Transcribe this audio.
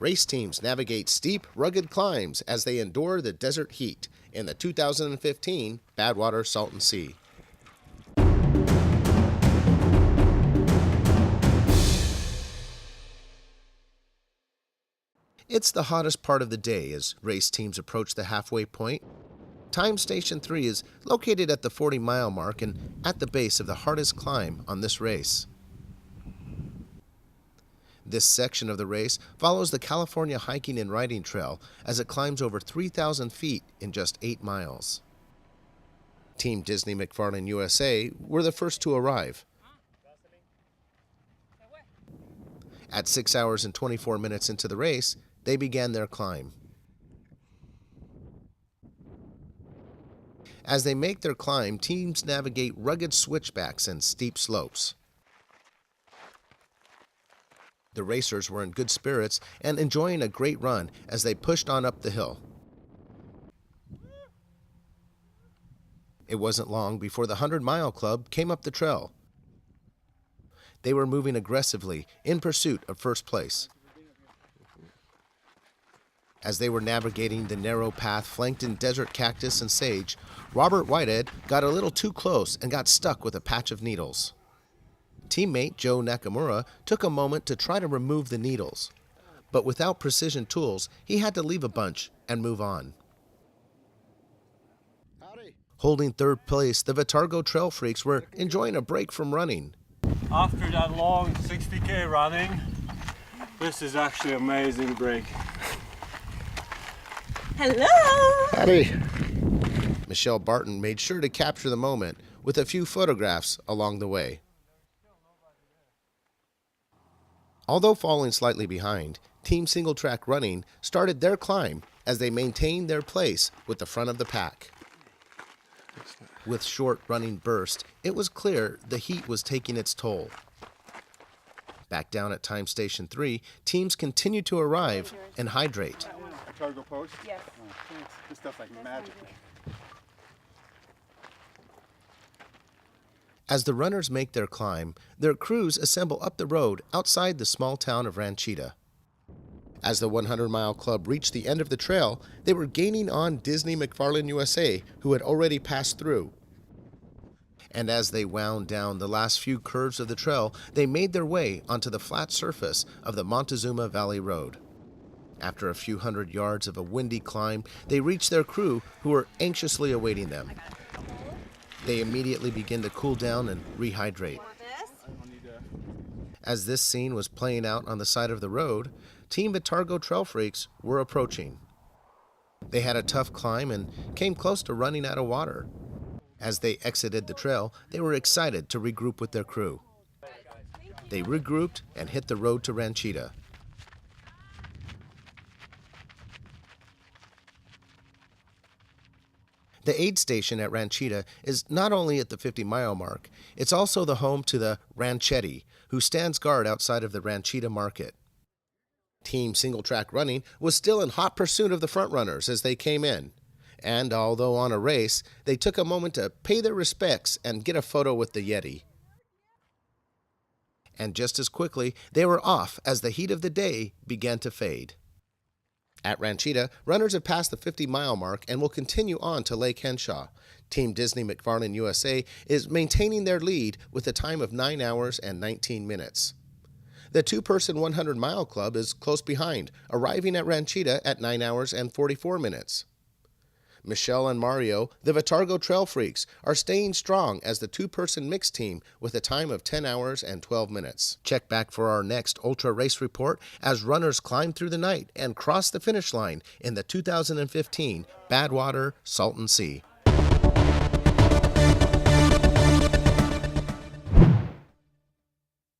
Race teams navigate steep, rugged climbs as they endure the desert heat in the 2015 Badwater Salton Sea. It's the hottest part of the day as race teams approach the halfway point. Time Station 3 is located at the 40-mile mark and at the base of the hardest climb on this race. This section of the race follows the California Hiking and Riding Trail as it climbs over 3,000 feet in just 8 miles. Team Disney McFarlane USA were the first to arrive. At 6 hours and 24 minutes into the race, they began their climb. As they make their climb, teams navigate rugged switchbacks and steep slopes. The racers were in good spirits and enjoying a great run as they pushed on up the hill. It wasn't long before the 100-mile club came up the trail. They were moving aggressively in pursuit of first place. As they were navigating the narrow path flanked in desert cactus and sage, Robert Whitehead got a little too close and got stuck with a patch of needles. Teammate Joe Nakamura took a moment to try to remove the needles, but without precision tools, he had to leave a bunch and move on. Holding third place, the Vitargo Trail Freaks were enjoying a break from running. After that long 60K running, this is actually an amazing break. Hello! Howdy! Michelle Barton made sure to capture the moment with a few photographs along the way. Although falling slightly behind, Team Single Track Running started their climb as they maintained their place with the front of the pack. With short running bursts, it was clear the heat was taking its toll. Back down at Time Station 3, teams continued to arrive and hydrate. Cargo post? Yes. Oh, thanks. This stuff's like magic. As the runners make their climb, their crews assemble up the road outside the small town of Ranchita. As the 100-mile club reached the end of the trail, they were gaining on Disney McFarlane USA, who had already passed through. And as they wound down the last few curves of the trail, they made their way onto the flat surface of the Montezuma Valley Road. After a few hundred yards of a windy climb, they reached their crew, who were anxiously awaiting them. They immediately begin to cool down and rehydrate. As this scene was playing out on the side of the road, Team Vitargo Trail Freaks were approaching. They had a tough climb and came close to running out of water. As they exited the trail, they were excited to regroup with their crew. They regrouped and hit the road to Ranchita. The aid station at Ranchita is not only at the 50-mile mark, it's also the home to the Ranchetti, who stands guard outside of the Ranchita market. Team Single Track Running was still in hot pursuit of the frontrunners as they came in, and although on a race, they took a moment to pay their respects and get a photo with the Yeti. And just as quickly, they were off as the heat of the day began to fade. At Ranchita, runners have passed the 50-mile mark and will continue on to Lake Henshaw. Team Disney McFarlane USA is maintaining their lead with a time of 9 hours and 19 minutes. The two-person 100-mile club is close behind, arriving at Ranchita at 9 hours and 44 minutes. Michelle and Mario, the Vitargo Trail Freaks, are staying strong as the two-person mixed team with a time of 10 hours and 12 minutes. Check back for our next Ultra Race report as runners climb through the night and cross the finish line in the 2015 Badwater Salton Sea.